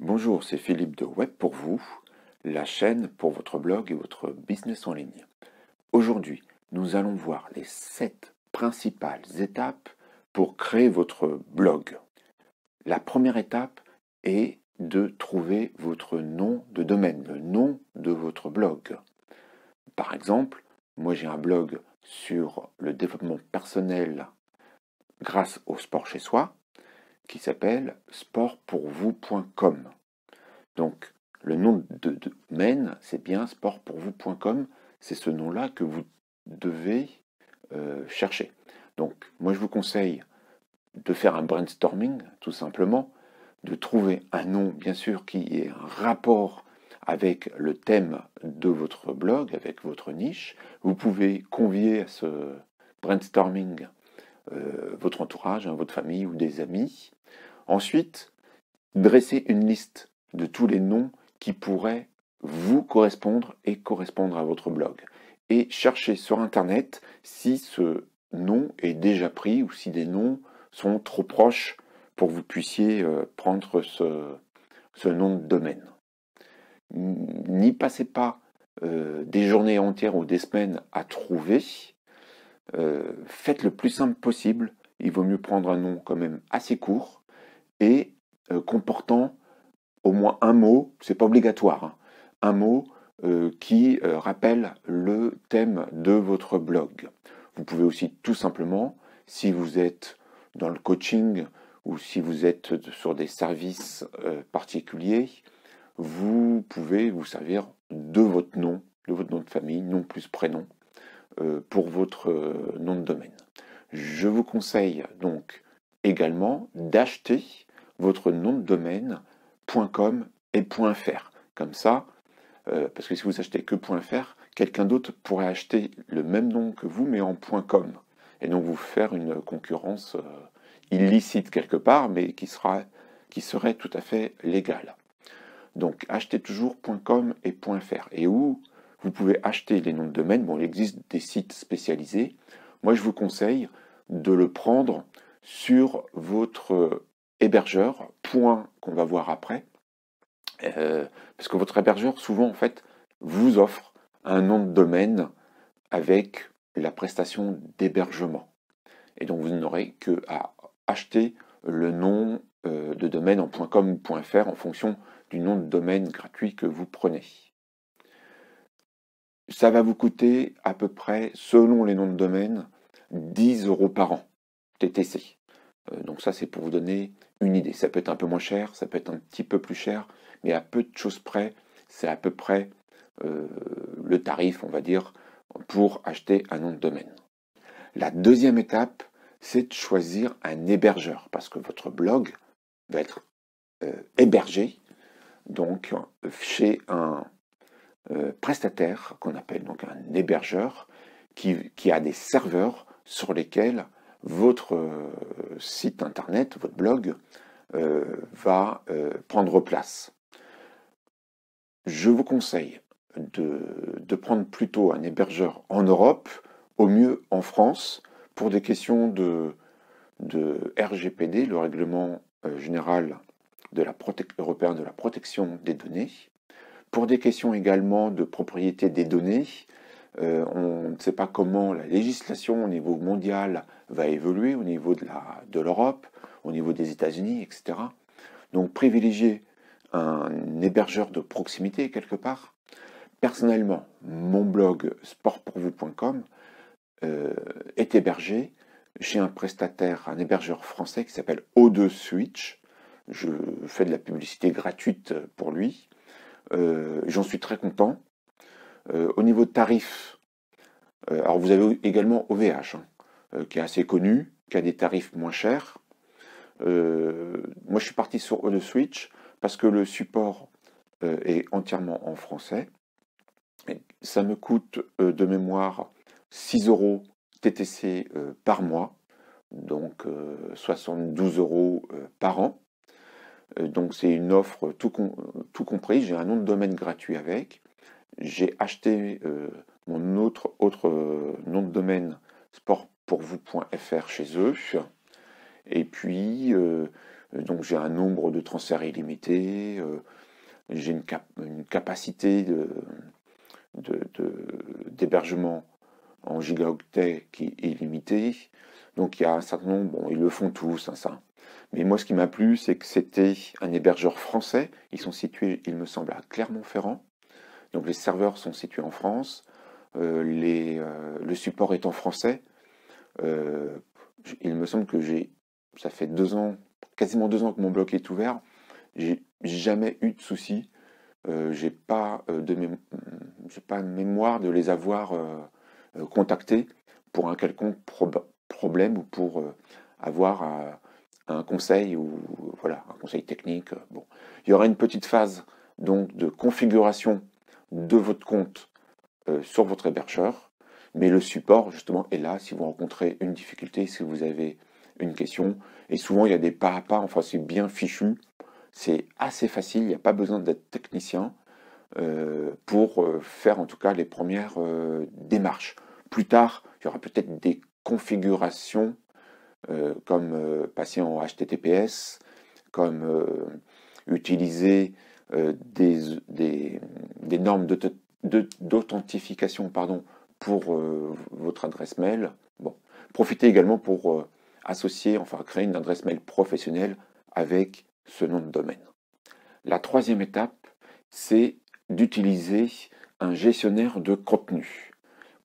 Bonjour, c'est Philippe de Web pour vous, la chaîne pour votre blog et votre business en ligne. Aujourd'hui, nous allons voir les 7 principales étapes pour créer votre blog. La première étape est de trouver votre nom de domaine, le nom de votre blog. Par exemple, moi j'ai un blog sur le développement personnel grâce au sport chez soi qui s'appelle sportpourvous.com. Donc, le nom de domaine, c'est bien sportpourvous.com, c'est ce nom-là que vous devez chercher. Donc, moi, je vous conseille de faire un brainstorming, tout simplement, de trouver un nom, bien sûr, qui ait un rapport avec le thème de votre blog, avec votre niche. Vous pouvez convier à ce brainstorming votre entourage, votre famille ou des amis. Ensuite, dresser une liste de tous les noms qui pourraient vous correspondre et correspondre à votre blog. Et chercher sur Internet si ce nom est déjà pris ou si des noms sont trop proches pour que vous puissiez prendre ce nom de domaine. N'y passez pas des journées entières ou des semaines à trouver. Faites le plus simple possible. Il vaut mieux prendre un nom quand même assez court et comportant au moins un mot, c'est pas obligatoire, hein, un mot qui rappelle le thème de votre blog. Vous pouvez aussi tout simplement, si vous êtes dans le coaching ou si vous êtes sur des services particuliers, vous pouvez vous servir de votre nom de famille, nom plus prénom, pour votre nom de domaine. Je vous conseille donc également d'acheter votre nom de domaine .com et .fr. Comme ça, parce que si vous achetez que .fr, quelqu'un d'autre pourrait acheter le même nom que vous, mais en .com. Et donc vous faire une concurrence illicite quelque part, mais qui serait tout à fait légale. Donc achetez toujours .com et .fr. Et où vous pouvez acheter les noms de domaine, bon, il existe des sites spécialisés. Moi, je vous conseille de le prendre sur votre hébergeur, point qu'on va voir après, parce que votre hébergeur, souvent, en fait, vous offre un nom de domaine avec la prestation d'hébergement. Et donc, vous n'aurez qu'à acheter le nom de domaine en .com ou .fr en fonction du nom de domaine gratuit que vous prenez. Ça va vous coûter à peu près, selon les noms de domaine, 10 € par an, TTC. Donc ça, c'est pour vous donner une idée. Ça peut être un peu moins cher, ça peut être un petit peu plus cher, mais à peu de choses près, c'est à peu près le tarif, on va dire, pour acheter un nom de domaine. La deuxième étape, c'est de choisir un hébergeur, parce que votre blog va être hébergé donc chez un prestataire qu'on appelle donc un hébergeur qui a des serveurs sur lesquels votre site internet, votre blog, va prendre place. Je vous conseille de prendre plutôt un hébergeur en Europe, au mieux en France, pour des questions de RGPD, le règlement général européen de la protection des données. Pour des questions également de propriété des données, on ne sait pas comment la législation au niveau mondial va évoluer, au niveau de l'Europe, au niveau des États-Unis, etc. Donc privilégier un hébergeur de proximité quelque part. Personnellement, mon blog sportpourvous.com est hébergé chez un prestataire, un hébergeur français qui s'appelle O2 Switch. Je fais de la publicité gratuite pour lui. J'en suis très content. Au niveau de tarifs, alors vous avez également OVH, qui est assez connu, qui a des tarifs moins chers. Moi, je suis parti sur O2 Switch parce que le support est entièrement en français. Et ça me coûte de mémoire 6 € TTC par mois, donc 72 € par an. Donc c'est une offre tout compris, j'ai un nom de domaine gratuit avec. J'ai acheté mon autre nom de domaine sportpourvous.fr chez eux. Et puis Donc j'ai un nombre de transferts illimité, j'ai une capacité d'hébergement en gigaoctets qui est illimitée. Donc il y a un certain nombre, bon, ils le font tous, hein, ça. Mais moi, ce qui m'a plu, c'est que c'était un hébergeur français. Ils sont situés, il me semble, à Clermont-Ferrand. Donc les serveurs sont situés en France. Le support est en français. Euh, il me semble que ça fait 2 ans, quasiment 2 ans que mon blog est ouvert. J'ai jamais eu de soucis. J'ai pas j'ai pas mémoire de les avoir contactés pour un quelconque problème ou pour avoir un conseil ou voilà un conseil technique. Bon, il y aura une petite phase donc de configuration de votre compte sur votre hébergeur, mais le support justement est là si vous rencontrez une difficulté, si vous avez une question. Et souvent il y a des pas à pas. Enfin c'est bien fichu. C'est assez facile, il n'y a pas besoin d'être technicien pour faire en tout cas les premières démarches. Plus tard, il y aura peut-être des configurations comme passer en HTTPS, comme utiliser des normes d'authentification pour votre adresse mail. Bon. Profitez également pour associer, enfin créer une adresse mail professionnelle avec ce nom de domaine. La troisième étape, c'est d'utiliser un gestionnaire de contenu,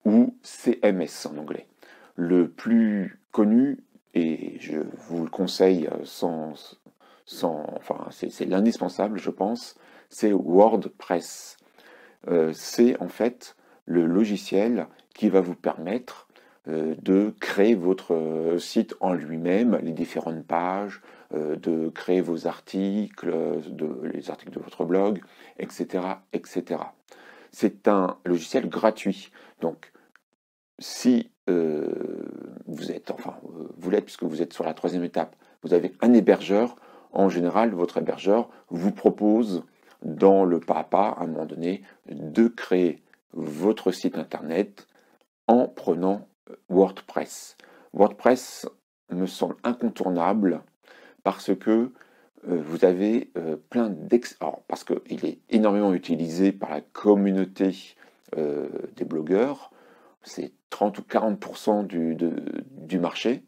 ou CMS en anglais. Le plus connu, et je vous le conseille enfin c'est l'indispensable je pense, c'est WordPress. C'est en fait le logiciel qui va vous permettre de créer votre site en lui-même, les différentes pages, de créer vos articles, les articles de votre blog, etc., etc. C'est un logiciel gratuit. Donc, si vous l'êtes puisque vous êtes sur la troisième étape, vous avez un hébergeur. En général, votre hébergeur vous propose dans le pas à pas, à un moment donné, de créer votre site internet en prenant WordPress. WordPress me semble incontournable parce que vous avez parce qu'il est énormément utilisé par la communauté des blogueurs, c'est 30 ou 40% du marché.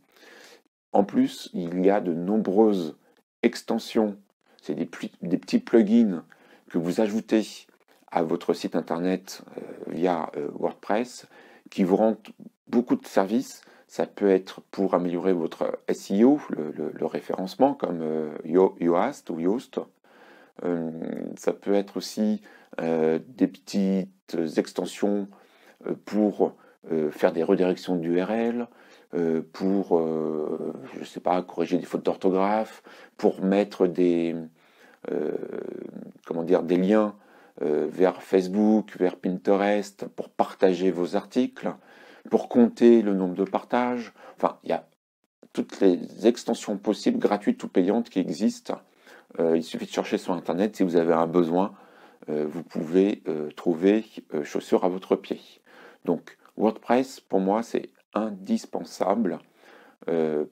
En plus, il y a de nombreuses extensions, c'est des petits plugins que vous ajoutez à votre site internet via WordPress qui vous rendent beaucoup de services. Ça peut être pour améliorer votre SEO, le référencement, comme Yoast ou Yoast. Ça peut être aussi des petites extensions pour faire des redirections d'URL, pour, je ne sais pas, corriger des fautes d'orthographe, pour mettre des liens vers Facebook, vers Pinterest, pour partager vos articles, pour compter le nombre de partages. Enfin, il y a toutes les extensions possibles, gratuites ou payantes, qui existent. Il suffit de chercher sur Internet. Si vous avez un besoin, vous pouvez trouver chaussure à votre pied. Donc, WordPress, pour moi, c'est indispensable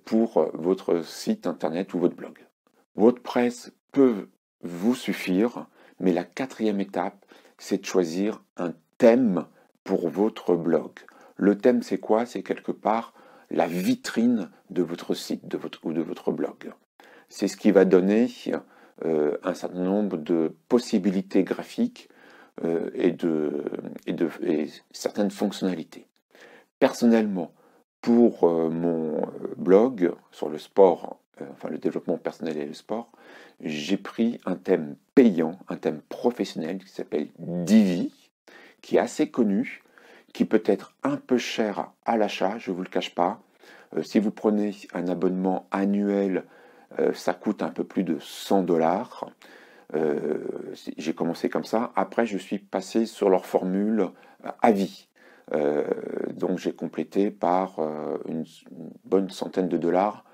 pour votre site Internet ou votre blog. WordPress peut vous suffire, mais la quatrième étape, c'est de choisir un thème pour votre blog. Le thème, c'est quoi? C'est quelque part la vitrine de votre site ou de votre blog. C'est ce qui va donner un certain nombre de possibilités graphiques et certaines fonctionnalités. Personnellement, pour mon blog sur le sport, enfin le développement personnel et le sport, j'ai pris un thème payant, un thème professionnel qui s'appelle Divi, qui est assez connu, qui peut être un peu cher à l'achat, je ne vous le cache pas. Si vous prenez un abonnement annuel, ça coûte un peu plus de 100 $. J'ai commencé comme ça. Après, je suis passé sur leur formule à vie. Donc j'ai complété par une bonne centaine de dollars,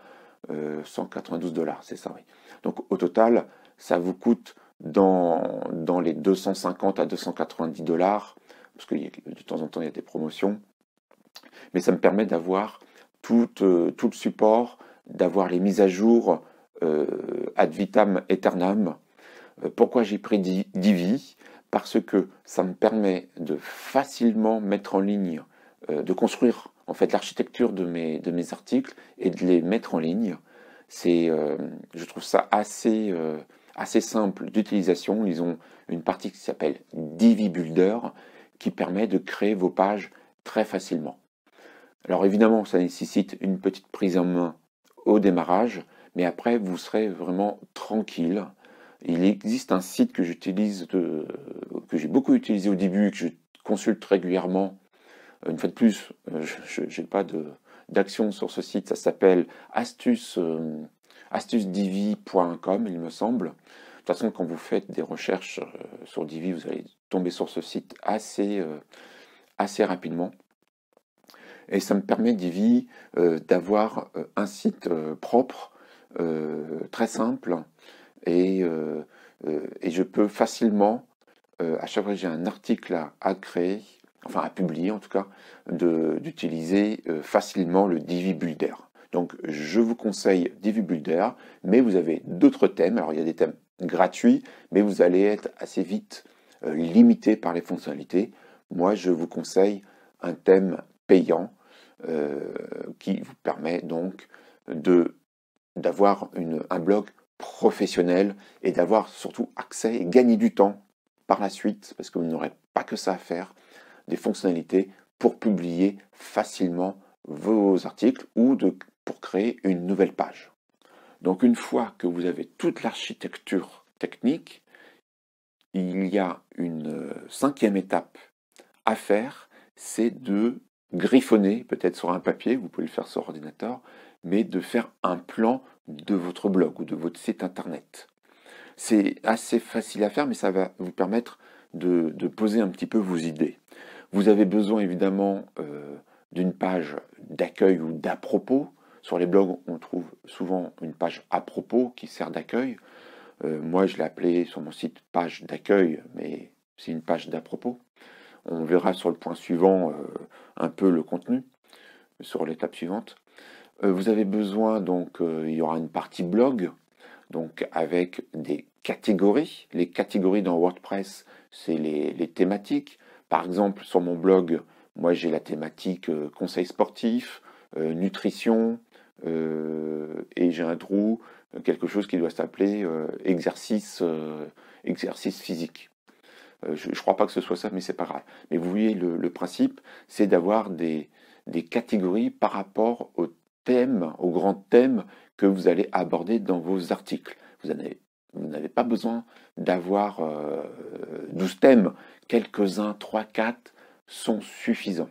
192 $, c'est ça, oui. Donc au total, ça vous coûte dans les 250 à 290 $, parce que de temps en temps il y a des promotions, mais ça me permet d'avoir tout le support, d'avoir les mises à jour ad vitam aeternam. Pourquoi j'ai pris Divi? Parce que ça me permet de facilement mettre en ligne, de construire en fait l'architecture de mes articles et de les mettre en ligne. Je trouve ça assez simple d'utilisation. Ils ont une partie qui s'appelle Divi Builder qui permet de créer vos pages très facilement. Alors évidemment, ça nécessite une petite prise en main au démarrage, mais après, vous serez vraiment tranquille. Il existe un site que que j'ai beaucoup utilisé au début, que je consulte régulièrement. Une fois de plus, je n'ai pas d'action sur ce site. Ça s'appelle astucedivi.com, il me semble. De toute façon, quand vous faites des recherches sur Divi, vous allez tomber sur ce site assez rapidement. Et ça me permet, Divi, d'avoir un site propre, très simple, et je peux facilement, à chaque fois que j'ai un article à créer, enfin à publier en tout cas, d'utiliser facilement le Divi Builder. Donc je vous conseille Divi Builder, mais vous avez d'autres thèmes. Alors il y a des thèmes gratuits, mais vous allez être assez vite limité par les fonctionnalités. Moi je vous conseille un thème payant qui vous permet donc d'avoir un blog professionnel et d'avoir surtout accès et gagner du temps par la suite, parce que vous n'aurez pas que ça à faire, des fonctionnalités pour publier facilement vos articles ou pour créer une nouvelle page. Donc une fois que vous avez toute l'architecture technique, il y a une cinquième étape à faire, c'est de griffonner, peut-être sur un papier, vous pouvez le faire sur ordinateur, mais de faire un plan de votre blog ou de votre site internet. C'est assez facile à faire, mais ça va vous permettre de poser un petit peu vos idées. Vous avez besoin évidemment d'une page d'accueil ou d'à propos. Sur les blogs, on trouve souvent une page à propos qui sert d'accueil. Moi, je l'ai appelée sur mon site page d'accueil, mais c'est une page d'à propos. On verra sur le point suivant un peu le contenu, sur l'étape suivante. Vous avez besoin, donc, il y aura une partie blog, donc avec des catégories. Les catégories dans WordPress, c'est les thématiques. Par exemple, sur mon blog, moi j'ai la thématique conseils sportifs, nutrition, et j'ai un trou, quelque chose qui doit s'appeler exercice physique. Je ne crois pas que ce soit ça, mais c'est pas grave. Mais vous voyez, le principe, c'est d'avoir des catégories par rapport au thème, au grand thème que vous allez aborder dans vos articles. Vous n'avez pas besoin d'avoir 12 thèmes. Quelques-uns, 3, 4 sont suffisants.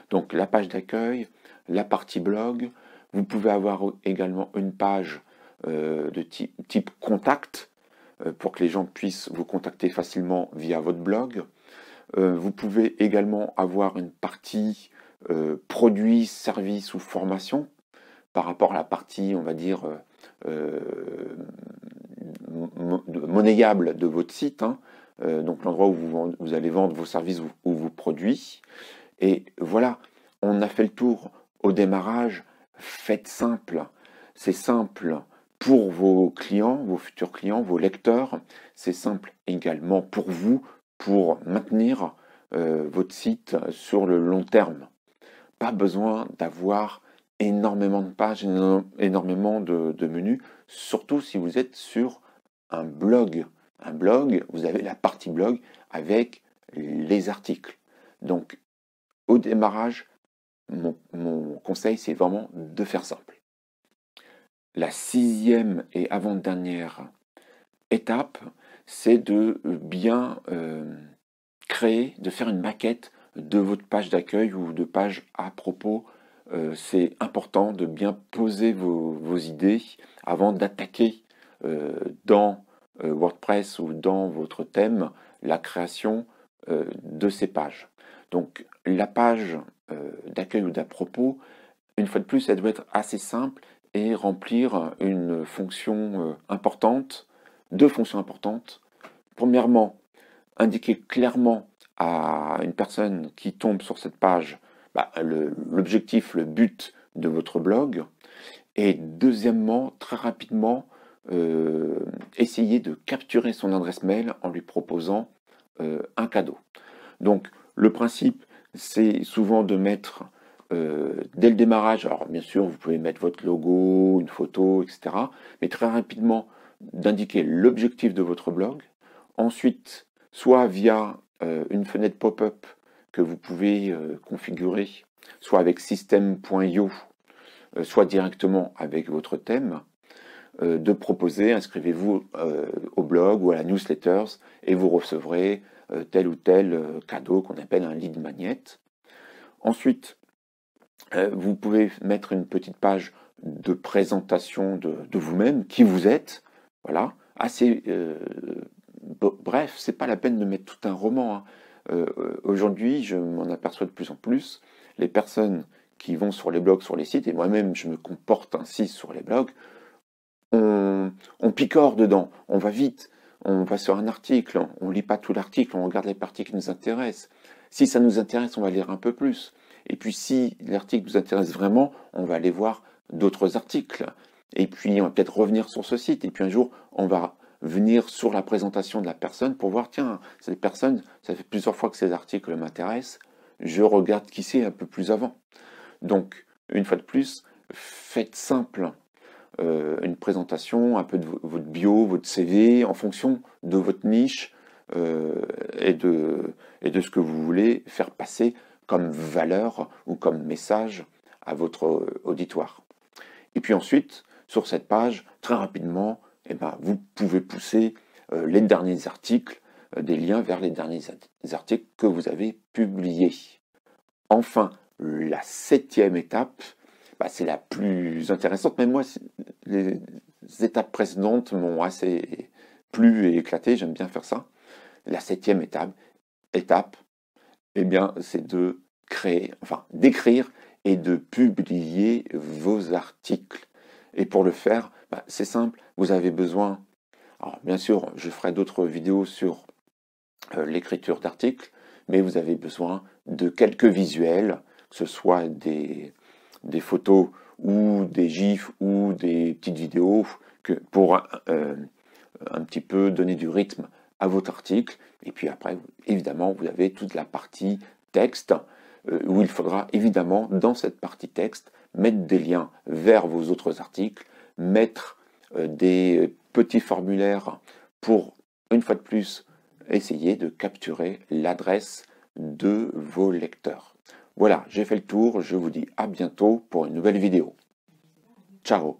Donc la page d'accueil, la partie blog, vous pouvez avoir également une page de type contact, pour que les gens puissent vous contacter facilement via votre blog. Vous pouvez également avoir une partie produits, services ou formation par rapport à la partie, on va dire, monnayable de votre site, hein, donc l'endroit où vous allez vendre vos services ou vos produits. Et voilà, on a fait le tour au démarrage. Faites simple. C'est simple pour vos clients, vos futurs clients, vos lecteurs. C'est simple également pour vous, pour maintenir votre site sur le long terme. Pas besoin d'avoir énormément de pages, énormément de menus, surtout si vous êtes sur un blog. Un blog, vous avez la partie blog avec les articles. Donc, au démarrage, mon conseil, c'est vraiment de faire simple. La 6e et avant-dernière étape, c'est de bien créer, de faire une maquette de votre page d'accueil ou de page à propos. C'est important de bien poser vos idées avant d'attaquer dans WordPress ou dans votre thème la création de ces pages. Donc la page d'accueil ou d'à propos, une fois de plus, elle doit être assez simple et remplir une fonction importante, deux fonctions importantes. Premièrement, indiquer clairement à une personne qui tombe sur cette page l'objectif, le but de votre blog. Et deuxièmement, très rapidement, essayer de capturer son adresse mail en lui proposant un cadeau. Donc le principe, c'est souvent de mettre dès le démarrage, alors bien sûr vous pouvez mettre votre logo, une photo, etc. Mais très rapidement d'indiquer l'objectif de votre blog. Ensuite, soit via une fenêtre pop-up que vous pouvez configurer, soit avec system.io, soit directement avec votre thème, de proposer, inscrivez-vous au blog ou à la newsletter et vous recevrez tel ou tel cadeau qu'on appelle un lead magnet. Ensuite, vous pouvez mettre une petite page de présentation de vous-même, qui vous êtes, voilà, assez bref, c'est pas la peine de mettre tout un roman, hein. Aujourd'hui, je m'en aperçois de plus en plus, les personnes qui vont sur les blogs, sur les sites, et moi-même je me comporte ainsi sur les blogs, on picore dedans, on va vite, on va sur un article, on ne lit pas tout l'article, on regarde les parties qui nous intéressent. Si ça nous intéresse, on va lire un peu plus. Et puis si l'article nous intéresse vraiment, on va aller voir d'autres articles. Et puis on va peut-être revenir sur ce site. Et puis un jour, on va venir sur la présentation de la personne pour voir, tiens, cette personne, ça fait plusieurs fois que ces articles m'intéressent, je regarde qui c'est un peu plus avant. Donc, une fois de plus, faites simple. Une présentation, un peu de votre bio, votre CV, en fonction de votre niche et de ce que vous voulez faire passer comme valeur ou comme message à votre auditoire. Et puis ensuite, sur cette page, très rapidement, eh ben, vous pouvez pousser les derniers articles, des liens vers les derniers articles que vous avez publiés. Enfin, la 7e étape, bah, c'est la plus intéressante. Même moi, les étapes précédentes m'ont assez plu et éclaté. J'aime bien faire ça. La 7e étape, eh bien, c'est de créer, enfin, d'écrire et de publier vos articles. Et pour le faire, bah, c'est simple. Vous avez besoin. Alors, bien sûr, je ferai d'autres vidéos sur l'écriture d'articles, mais vous avez besoin de quelques visuels, que ce soit des photos ou des gifs ou des petites vidéos pour un petit peu donner du rythme à votre article. Et puis après, évidemment, vous avez toute la partie texte où il faudra évidemment, dans cette partie texte, mettre des liens vers vos autres articles, mettre des petits formulaires pour, une fois de plus, essayer de capturer l'adresse de vos lecteurs. Voilà, j'ai fait le tour, je vous dis à bientôt pour une nouvelle vidéo. Ciao!